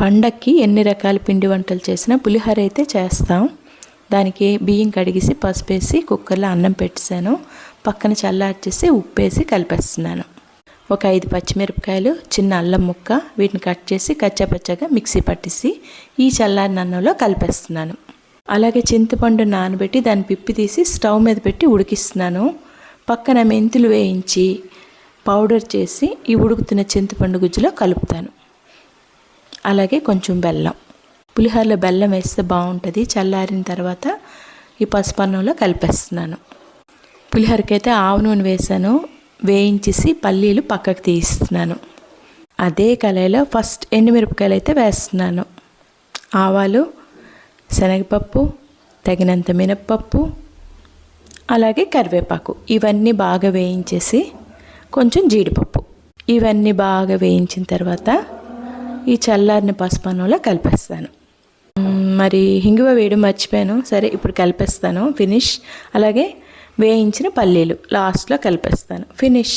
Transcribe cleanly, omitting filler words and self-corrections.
పండక్కి ఎన్ని రకాల పిండి వంటలు చేసినా పులిహోర అయితే చేస్తాం. దానికి బియ్యం కడిగేసి పసుపేసి కుక్కర్లో అన్నం పెట్టేశాను. పక్కన చల్లార్చేసి ఉప్పేసి కలిపేస్తున్నాను. ఒక 5 పచ్చిమిరపకాయలు, చిన్న అల్లం ముక్క, వీటిని కట్ చేసి కచ్చాపచ్చాగా మిక్సీ పట్టేసి ఈ చల్లారిన అన్నంలో కలిపేస్తున్నాను. అలాగే చింతపండు నానబెట్టి దాన్ని పిప్పి తీసి స్టవ్ మీద పెట్టి ఉడికిస్తున్నాను. పక్కన మెంతులు వేయించి పౌడర్ చేసి ఈ ఉడుకుతున్న చింతపండు గుజ్జులో కలుపుతాను. అలాగే కొంచెం బెల్లం, పులిహోరలో బెల్లం వేస్తే బాగుంటుంది. చల్లారిన తర్వాత ఈ పసుపు అన్నంలో కలిపేస్తున్నాను. పులిహోరకైతే ఆవు నూనె వేసాను, వేయించేసి పల్లీలు పక్కకు తీస్తున్నాను. అదే కళాయిలో ఫస్ట్ ఎండుమిరపకాయలు అయితే వేస్తున్నాను. ఆవాలు, శనగపప్పు, తగినంత మినప్పప్పు, అలాగే కరివేపాకు ఇవన్నీ బాగా వేయించేసి కొంచెం జీడిపప్పు ఇవన్నీ బాగా వేయించిన తర్వాత ఈ చల్లారిన పసుపు అన్నంలో కలిపేస్తాను. మరి ఇంగువ వేయడం మర్చిపోయాను. సరే ఇప్పుడు కలిపేస్తాను. ఫినిష్. అలాగే వేయించిన పల్లీలు లాస్ట్లో కలిపేస్తాను. ఫినిష్.